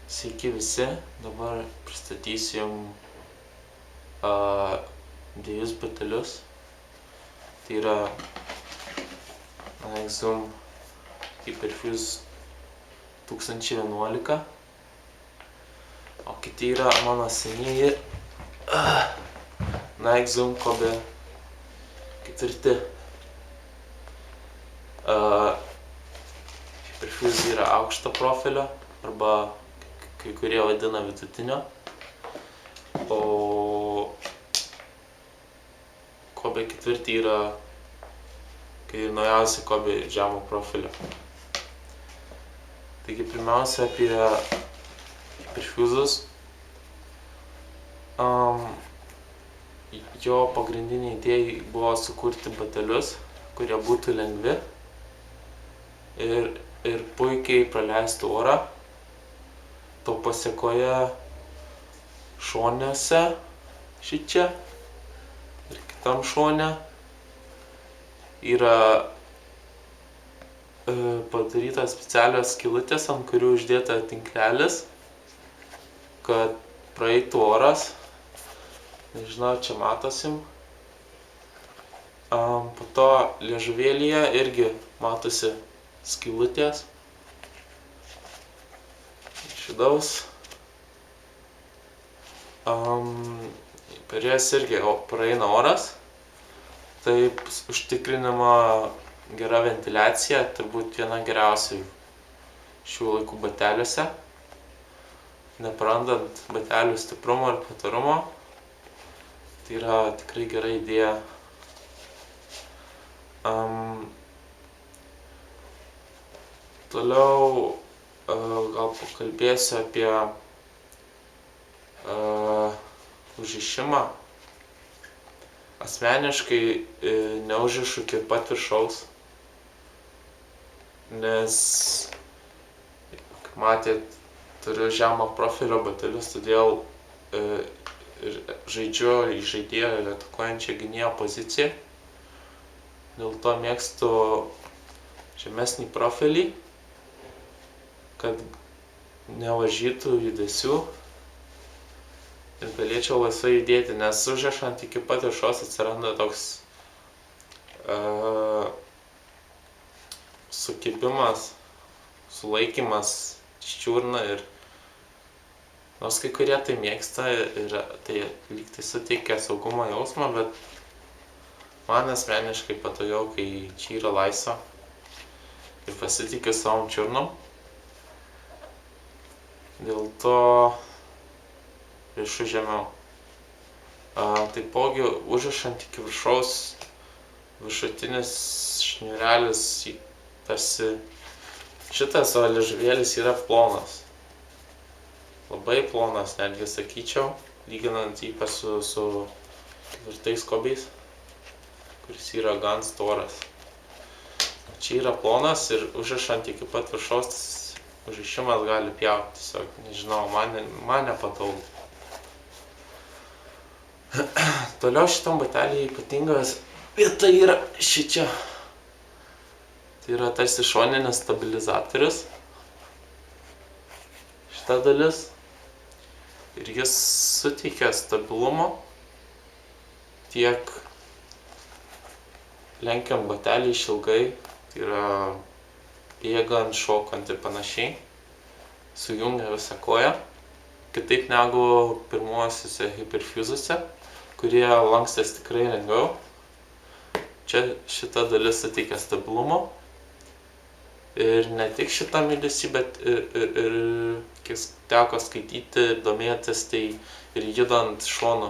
Sveiki visi, dabar pristatysiu jums dviejus batelius. Tai yra Nike Zoom Hyperfuse 1011, o kiti yra mano senieji Nike Zoom Kobe 4. Hyperfuse yra aukšto profilio arba kai kurie vadina vidutinio, o Kobe 4 yra kai naujausia Kobe žemo profilio. Taigi pirmiausia apie Hyperfusus. Jo pagrindiniai idėjai buvo sukurti batelius, kurie būtų lengvi ir puikiai praleistų orą. To pasiekoje šonėse šičia ir kitam šone yra padarytos specialios skylutės, ant kurių uždėta tinklelis, kad praeitų oras. Nežinau, čia matosim. Po to liežuvėlyje irgi matosi skylutės iš vidaus. Per jas irgi praeina oras. Taip užtikrinama gera ventiliacija, turbūt viena geriausių šių laikų bateliuose, neprarandant batelių stiprumo ir patorumo. Tai yra tikrai gera idėja. Toliau gal pakalbėsiu apie užrišimą. Asmeniškai neužrišu iki pat viršaus, nes, kaip matėt, turiu žemo profilio batelius, todėl ir žaidžiu į žaidėjo ir atakuojančią gynėjo poziciją. Dėl to mėgstu žemesnį profilį, kad nevaržytų judesių ir galėčiau laisvai judėti, nes užrišant iki pat viršaus atsiranda toks sukibimas, sulaikymas čiurna ir nors kai kurie tai mėgsta ir tai lyg tai suteikia saugumo jausmą, bet man asmeniškai patogiau, kai čia yra laisva ir pasitikiu savom čiurnom. Dėl to rišu žemiau. Taipogi užrišant iki viršaus viršutinis šniūrelis tarsi šitas, o liežuvėlis yra plonas. Labai plonas, netgi sakyčiau, lyginant ypač su ketvirtais Kobe'ais, kuris yra gan storas. Čia yra plonas ir užrišant iki pat viršaus tas užrišimas gali pjauti, tiesiog, nežinau, man nepatogu. Toliau šitam bateliui ypatingas vieta yra šičia. Tai yra tarsi šoninis stabilizatorius. Šita dalis. Ir jis suteikia stabilumo tiek lenkiant batelį išilgai, tai yra bėgant, šokant ir panašiai, sujungia visą koją, kitaip negu pirmuosiuose Hyperfusuose, kurie lankstas tikrai lengviau. Čia šita dalis suteikia stabilumo ir ne tik šitam judesy, bet ir kiek teko skaityti, domėtis, tai ir judant šonu.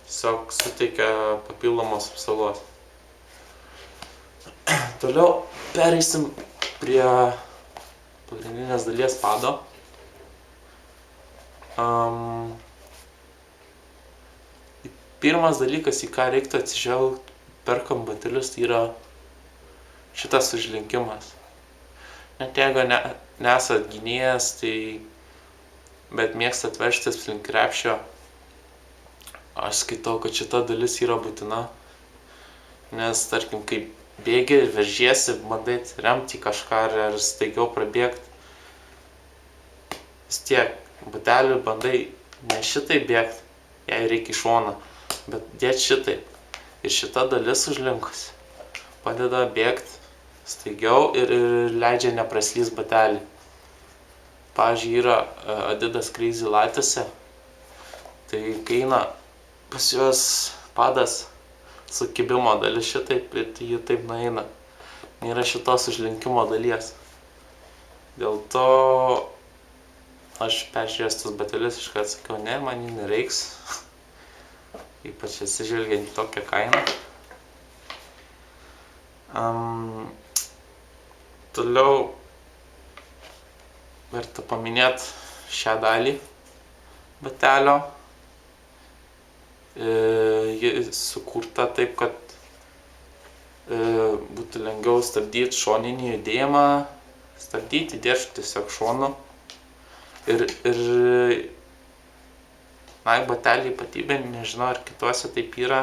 Tiesiog suteikia papildomos apsaugos. Toliau pereisim prie pagrindinės dalies pado. Pirmas dalykas, į ką reiktų atsižvelgti perkant batelius, tai yra šitas užlinkimas. Net jeigu nesat gynėjas, bet mėgstat veržtis link krepšio, aš skaitau, kad šita dalis yra būtina. Nes, tarkim, kai bėgi ir veržiesi, bandai atsiremti į kažką ar staigiau prabėgti, vis tiek batelių bandai ne šitai bėgt, jei reikia į šoną, bet dėt šitai. Ir šita dalis užlinkusi padeda bėgt staigiau ir leidžia nepraslys batelį. Pavyzdžiui, yra Adidas Crazy Light'uose, tai kai eina pas juos padas su kibimo dalis šitaip ir ji taip nueina. Nėra šitos užlinkimo dalies. Dėl to aš peržiūrėjęs tus batelius iškart sakiau, ne, man jų nereiks. Ypač atsižvelgiant į tokią kainą. Toliau verta paminėti šią dalį batelio. Ji sukurta taip, kad būtų lengviau stabdyti šoninį judėjimą, stabdyti, įdėti tiesiog šonu. Ir Nike bateliai ypatybė, nežinau ar kituose taip yra,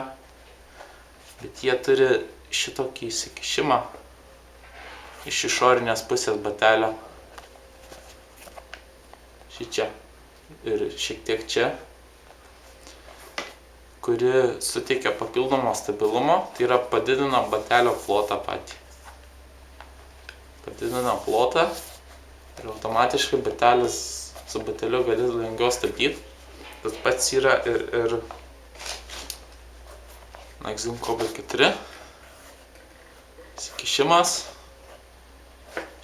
bet jie turi šitokį įsikišimą iš išorinės pusės batelio. Šičia ir šiek tiek čia, kuri suteikia papildomo stabilumo, tai yra padidina batelio plotą patį. Padidina plotą ir automatiškai batelis su bateliu gali lengviau stabdyti. Tas pats yra ir Nike Zoom Cobra 4. Įsikišimas,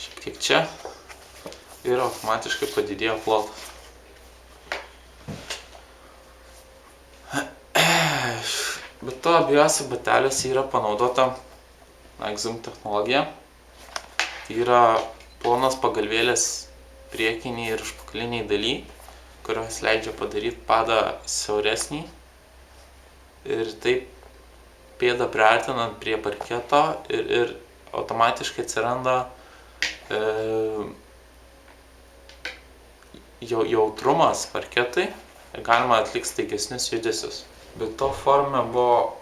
šiek tiek čia ir automatiškai padidėjo plotas. Bet to abiejose bateliuose yra panaudota Nike Zoom technologija. Tai yra plonos pagalvėlės priekiniai ir užpakaliniai daly, kurios leidžia padaryti padą siauresnį ir taip pėdą priartinant prie parketo ir automatiškai atsiranda jautrumas parketui ir galima atlikti staigesnius judesius. Bet to forume buvo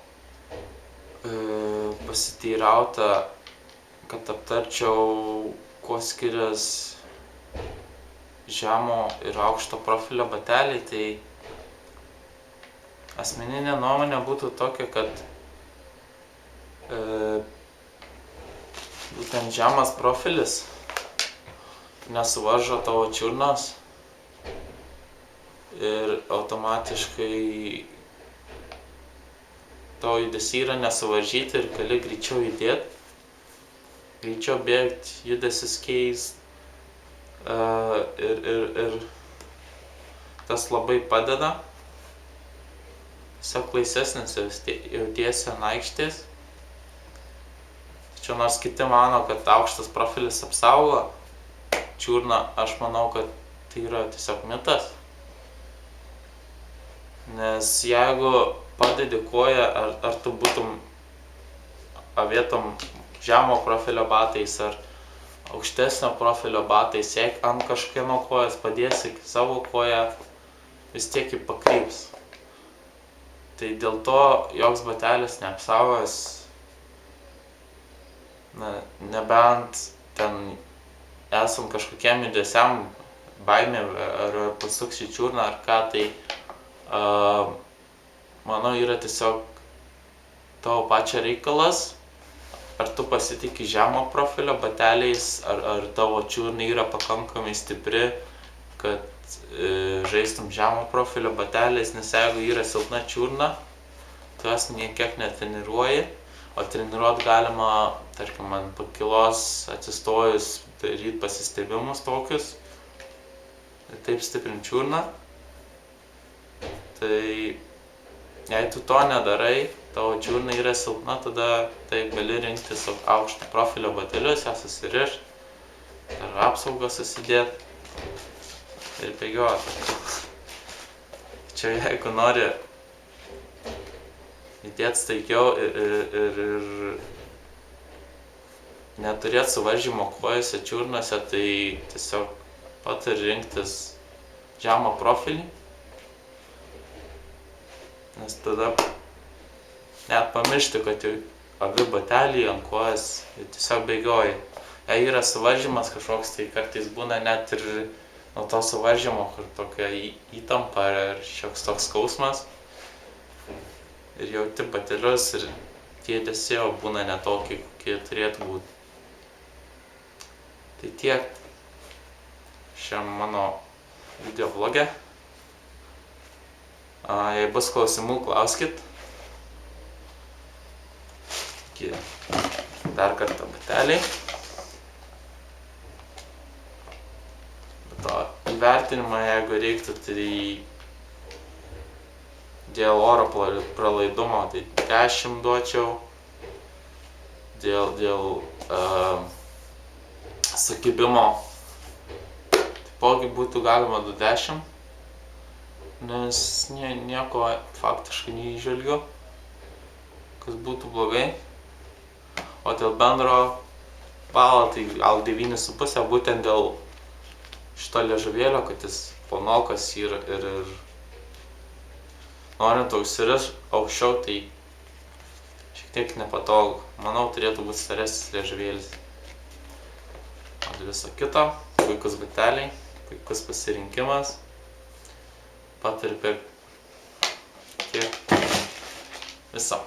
pasiteirauta, kad aptarčiau, kuo skiriasi žemo ir aukšto profilio bateliai, tai asmeninė nuomonė būtų tokia, kad būtent žemas profilis nesuvaržo tavo čiurnos ir automatiškai tavo judesiai yra nesuvaržyti ir gali greičiau judėti, greičiau bėgti, judesius keist. Ir tas labai padeda. Tiesiog laisvesnis jautiesi ant aikštės. Tačiau nors kiti mano, kad aukštas profilis apsaugo čiurną, aš manau, kad tai yra tiesiog mitas. Nes jeigu padedi koją, ar tu būtum avėtum žemo profilio batais ar aukštesnio profilio batais, jeigu ant kažkieno kojas padėsi savo koją, vis tiek jį pakryps. Tai dėl to joks batelis neapsaugos, nebent ten esant kažkokiem judesiam, baimė ar pasuksi čiurną ar ką, tai manau yra tiesiog tavo pačio reikalas. Ar tu pasitiki žemo profilio bateliais, ar tavo čiurna yra pakankamai stipri, kad žaistum žemo profilio bateliais, nes jeigu yra silpna čiurna, tu jas niekiek netreniruoji, o treniruot galima, tarkim, ant pakilos atsistojus daryti pasistiebimus tokius, taip stiprinti čiurną. Tai jei tu to nedarai, tavo čiurna yra silpna, tada taip gali rinktis aukšto profilio batelius, ją susirišti, ar apsaugą susidėti ir bėgioti. Čia jeigu nori judėti staigiau ir neturėti suvaržymo kojose, čiurnose, tai tiesiog patariu rinktis žemą profilį, nes tada net pamiršti, kad jau abi bateliai ant kojas tiesiog bėgioja. Jei yra suvaržymas kažkoks, tai kartais būna net ir nuo to suvaržymo, kur tokia įtampa ir šioks toks skausmas. Ir jauti batelius ir tie tiesiog būna ne tokie, kokie turėtų būti. Tai tiek šiam mano video vloge. Jei bus klausimų, klauskit. Dar kartą bateliai. Bet to įvertinimą, jeigu reiktų, tai dėl oro pralaidumo, tai 10 duočiau. Dėl sukibimo taipogi būtų galima 10, nes nieko faktiškai neįžvelgiu, kas būtų blogai. O dėl bendro balo tai gal 9,5, būtent dėl šito liežuvėlio, kad jis plonokas yra ir norint užsirišt aukščiau, tai šiek tiek nepatogu. Manau, turėtų būti storesnis liežuvėlis. O viso kito, puikus bateliai, puikus pasirinkimas. Patariu pirkti. Tiek. Viso.